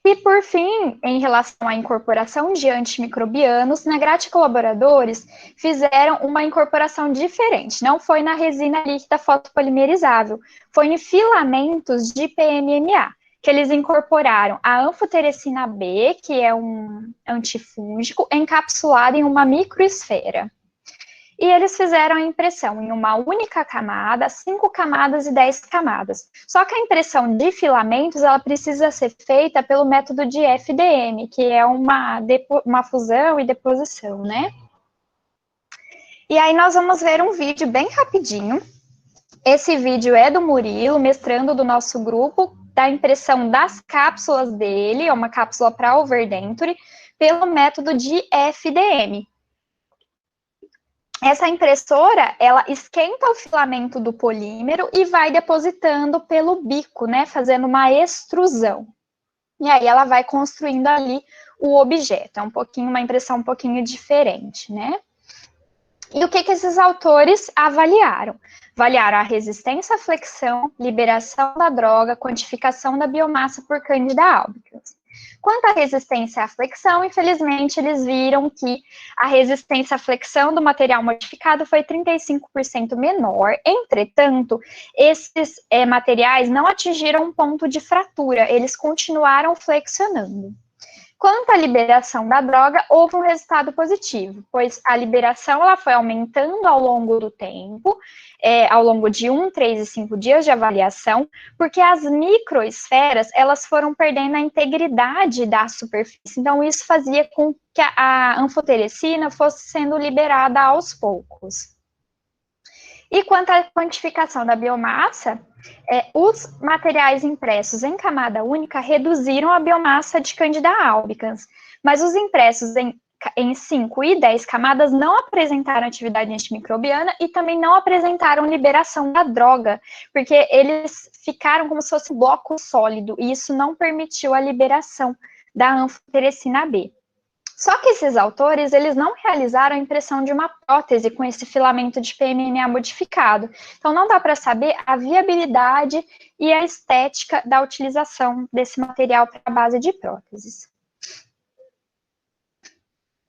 E, por fim, em relação à incorporação de antimicrobianos, na Grate colaboradores fizeram uma incorporação diferente. Não foi na resina líquida fotopolimerizável, foi em filamentos de PMMA, que eles incorporaram a anfoterecina B, que é um antifúngico, encapsulado em uma microesfera. E eles fizeram a impressão em uma única camada, 5 camadas e 10 camadas. Só que a impressão de filamentos, ela precisa ser feita pelo método de FDM, que é uma fusão e deposição, né? E aí nós vamos ver um vídeo bem rapidinho. Esse vídeo é do Murilo, mestrando do nosso grupo, da impressão das cápsulas dele, é uma cápsula para overdenture, pelo método de FDM. Essa impressora, ela esquenta o filamento do polímero e vai depositando pelo bico, né, fazendo uma extrusão. E aí ela vai construindo ali o objeto. É uma impressão um pouquinho diferente, né? E o que esses autores avaliaram? Avaliaram a resistência à flexão, liberação da droga, quantificação da biomassa por Candida albicans. Quanto à resistência à flexão, infelizmente, eles viram que a resistência à flexão do material modificado foi 35% menor. Entretanto, esses materiais não atingiram um ponto de fratura, eles continuaram flexionando. Quanto à liberação da droga, houve um resultado positivo, pois a liberação ela foi aumentando ao longo do tempo, ao longo de 1, 3 e 5 dias de avaliação, porque as microesferas elas foram perdendo a integridade da superfície. Então, isso fazia com que a anfoterecina fosse sendo liberada aos poucos. E quanto à quantificação da biomassa, os materiais impressos em camada única reduziram a biomassa de Candida albicans, mas os impressos em 5 e 10 camadas não apresentaram atividade antimicrobiana e também não apresentaram liberação da droga, porque eles ficaram como se fosse bloco sólido, e isso não permitiu a liberação da anfoterecina B. Só que esses autores, eles não realizaram a impressão de uma prótese com esse filamento de PMMA modificado. Então, não dá para saber a viabilidade e a estética da utilização desse material para a base de próteses.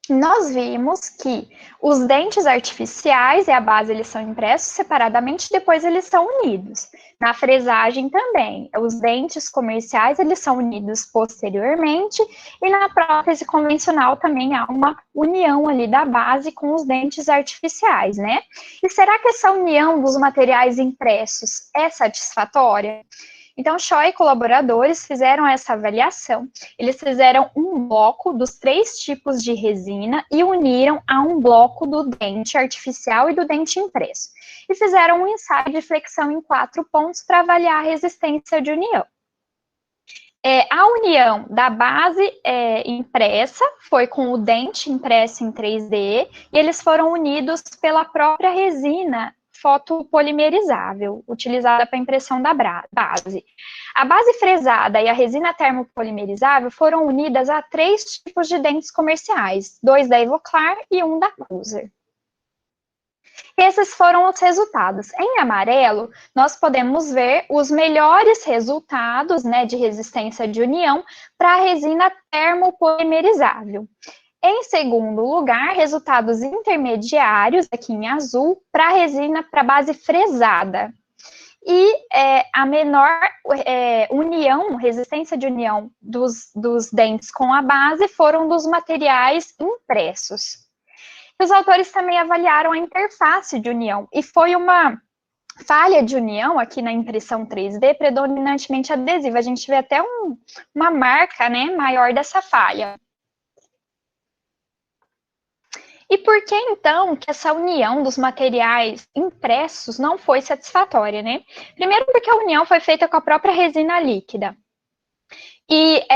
Nós vimos que os dentes artificiais e a base, eles são impressos separadamente, depois eles são unidos. Na fresagem também, os dentes comerciais, eles são unidos posteriormente, e na prótese convencional também há uma união ali da base com os dentes artificiais, né? E será que essa união dos materiais impressos é satisfatória? Então, Choi e colaboradores fizeram essa avaliação. Eles fizeram um bloco dos 3 tipos de resina e uniram a um bloco do dente artificial e do dente impresso. E fizeram um ensaio de flexão em 4 pontos para avaliar a resistência de união. A união da base impressa foi com o dente impresso em 3D e eles foram unidos pela própria resina fotopolimerizável, utilizada para impressão da base. A base fresada e a resina termopolimerizável foram unidas a 3 tipos de dentes comerciais, 2 da Ivoclar e 1 da Cruiser. Esses foram os resultados. Em amarelo, nós podemos ver os melhores resultados, né, de resistência de união para a resina termopolimerizável. Em segundo lugar, resultados intermediários, aqui em azul, para a resina para base fresada. e a menor resistência de união dos dentes com a base foram dos materiais impressos. Os autores também avaliaram a interface de união, e foi uma falha de união aqui na impressão 3D predominantemente adesiva. A gente vê até uma marca, né, maior dessa falha. E por que, então, que essa união dos materiais impressos não foi satisfatória, né? Primeiro porque a união foi feita com a própria resina líquida. E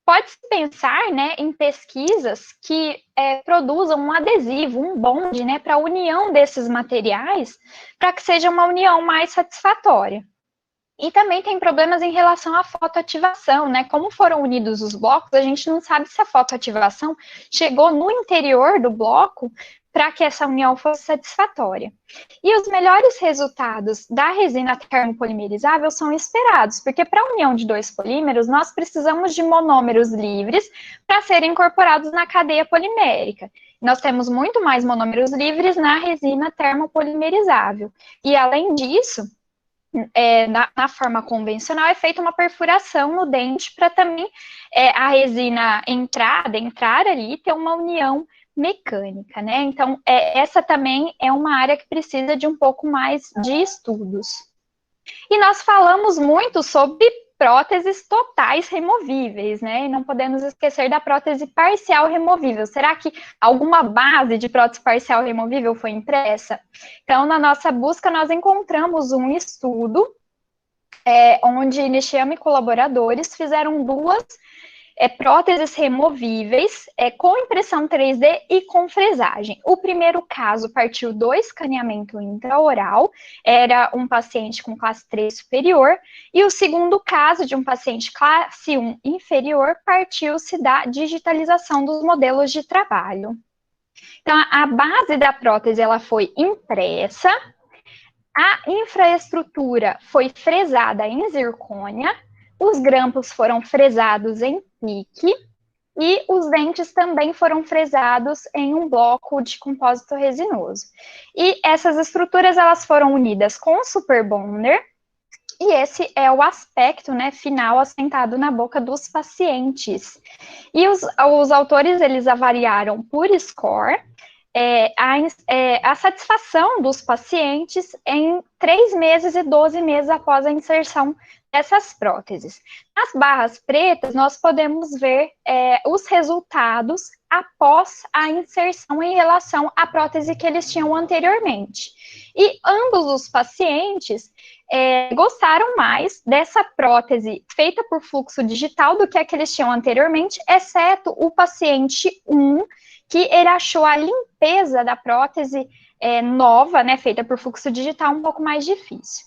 pode-se pensar, né, em pesquisas que produzam um adesivo, um bonde, né, para a união desses materiais, para que seja uma união mais satisfatória. E também tem problemas em relação à fotoativação, né? Como foram unidos os blocos, a gente não sabe se a fotoativação chegou no interior do bloco para que essa união fosse satisfatória. E os melhores resultados da resina termopolimerizável são esperados, porque para a união de dois polímeros, nós precisamos de monômeros livres para serem incorporados na cadeia polimérica. Nós temos muito mais monômeros livres na resina termopolimerizável. E, além disso, na forma convencional, é feita uma perfuração no dente para também a resina adentrar ali e ter uma união mecânica, né? Então, essa também é uma área que precisa de um pouco mais de estudos. E nós falamos muito sobre próteses totais removíveis, né? E não podemos esquecer da prótese parcial removível. Será que alguma base de prótese parcial removível foi impressa? Então, na nossa busca, nós encontramos um estudo onde Nishiyama e colaboradores fizeram duas próteses removíveis com impressão 3D e com fresagem. O primeiro caso partiu do escaneamento intraoral, era um paciente com classe 3 superior, e o segundo caso, de um paciente classe 1 inferior, partiu-se da digitalização dos modelos de trabalho. Então, a base da prótese ela foi impressa, a infraestrutura foi fresada em zircônia, os grampos foram fresados em pique e os dentes também foram fresados em um bloco de compósito resinoso. E essas estruturas elas foram unidas com o super bonder, e esse é o aspecto, né, final assentado na boca dos pacientes. E os autores eles avaliaram por score a satisfação dos pacientes em 3 meses e 12 meses após a inserção dessas próteses. Nas barras pretas, nós podemos ver os resultados após a inserção em relação à prótese que eles tinham anteriormente. E ambos os pacientes gostaram mais dessa prótese feita por fluxo digital do que a que eles tinham anteriormente, exceto o paciente 1, que ele achou a limpeza da prótese nova, né, feita por fluxo digital, um pouco mais difícil.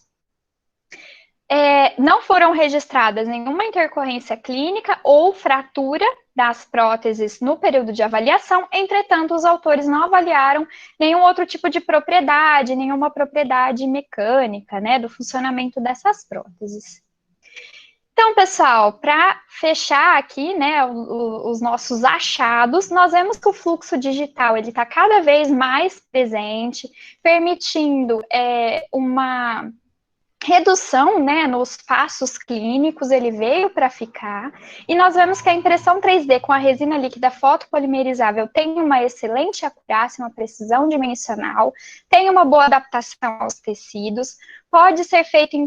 Não foram registradas nenhuma intercorrência clínica ou fratura das próteses no período de avaliação, entretanto, os autores não avaliaram nenhum outro tipo de propriedade, nenhuma propriedade mecânica, né, do funcionamento dessas próteses. Então, pessoal, para fechar aqui, né, os nossos achados, nós vemos que o fluxo digital ele está cada vez mais presente, permitindo uma redução, né, nos passos clínicos, ele veio para ficar, e nós vemos que a impressão 3D com a resina líquida fotopolimerizável tem uma excelente acurácia, uma precisão dimensional, tem uma boa adaptação aos tecidos, pode ser feito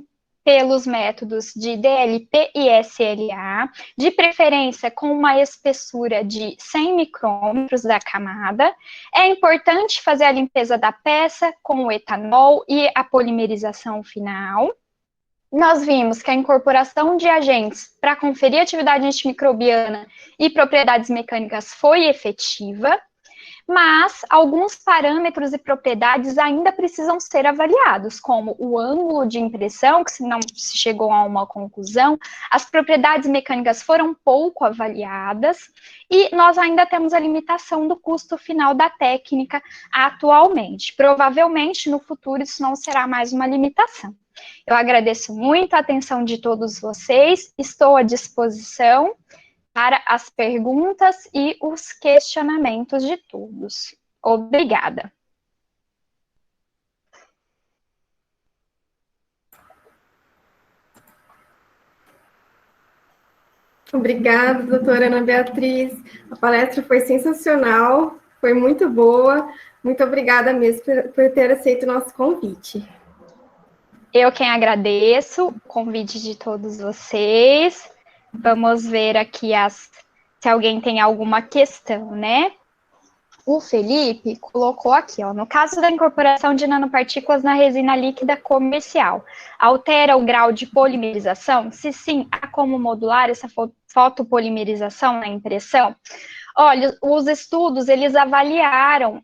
pelos métodos de DLP e SLA, de preferência com uma espessura de 100 micrômetros da camada. É importante fazer a limpeza da peça com o etanol e a polimerização final. Nós vimos que a incorporação de agentes para conferir atividade antimicrobiana e propriedades mecânicas foi efetiva, mas alguns parâmetros e propriedades ainda precisam ser avaliados, como o ângulo de impressão, que se não se chegou a uma conclusão, as propriedades mecânicas foram pouco avaliadas, e nós ainda temos a limitação do custo final da técnica atualmente. Provavelmente, no futuro, isso não será mais uma limitação. Eu agradeço muito a atenção de todos vocês, estou à disposição para as perguntas e os questionamentos de todos. Obrigada. Obrigada, doutora Ana Beatriz. A palestra foi sensacional, foi muito boa. Muito obrigada mesmo por ter aceito o nosso convite. Eu quem agradeço o convite de todos vocês. Vamos ver aqui se alguém tem alguma questão, né? O Felipe colocou aqui, ó, no caso da incorporação de nanopartículas na resina líquida comercial, altera o grau de polimerização? Se sim, há como modular essa fotopolimerização na impressão? Olha, os estudos, eles avaliaram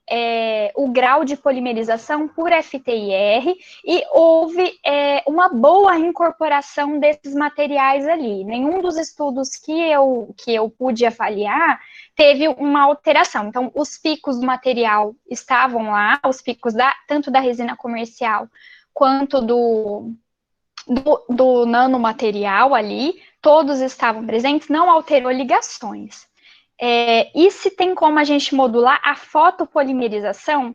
o grau de polimerização por FTIR e houve uma boa incorporação desses materiais ali. Nenhum dos estudos que eu pude avaliar teve uma alteração. Então, os picos do material estavam lá, os picos tanto da resina comercial quanto do nanomaterial ali, todos estavam presentes, não alterou ligações. E se tem como a gente modular a fotopolimerização,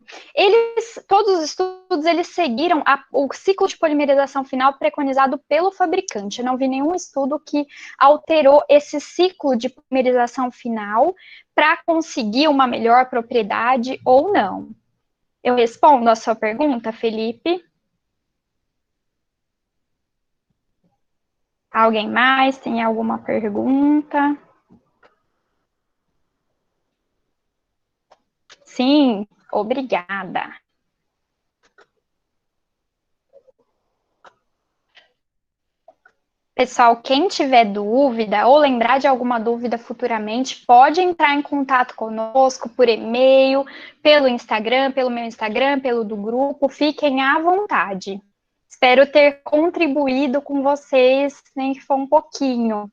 todos os estudos, eles seguiram o ciclo de polimerização final preconizado pelo fabricante. Eu não vi nenhum estudo que alterou esse ciclo de polimerização final para conseguir uma melhor propriedade ou não. Eu respondo a sua pergunta, Felipe? Alguém mais tem alguma pergunta? Sim, obrigada. Pessoal, quem tiver dúvida ou lembrar de alguma dúvida futuramente, pode entrar em contato conosco por e-mail, pelo Instagram, pelo meu Instagram, pelo do grupo, fiquem à vontade. Espero ter contribuído com vocês, nem que for um pouquinho.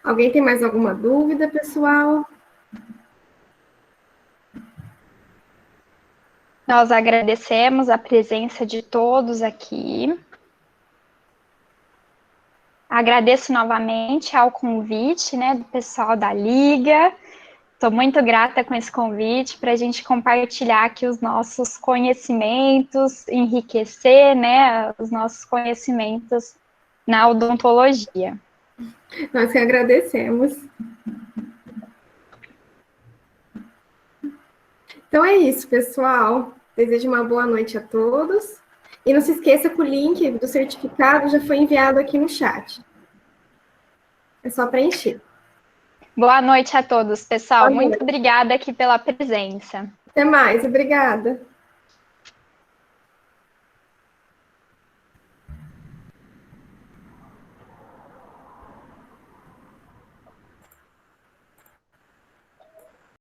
Alguém tem mais alguma dúvida, pessoal? Nós agradecemos a presença de todos aqui. Agradeço novamente ao convite, né, do pessoal da Liga. Estou muito grata com esse convite para a gente compartilhar aqui os nossos conhecimentos, enriquecer, né, os nossos conhecimentos na odontologia. Nós que agradecemos. Então é isso, pessoal. Desejo uma boa noite a todos. E não se esqueça que o link do certificado já foi enviado aqui no chat. É só preencher. Boa noite a todos, pessoal. Muito obrigada aqui pela presença. Até mais, obrigada.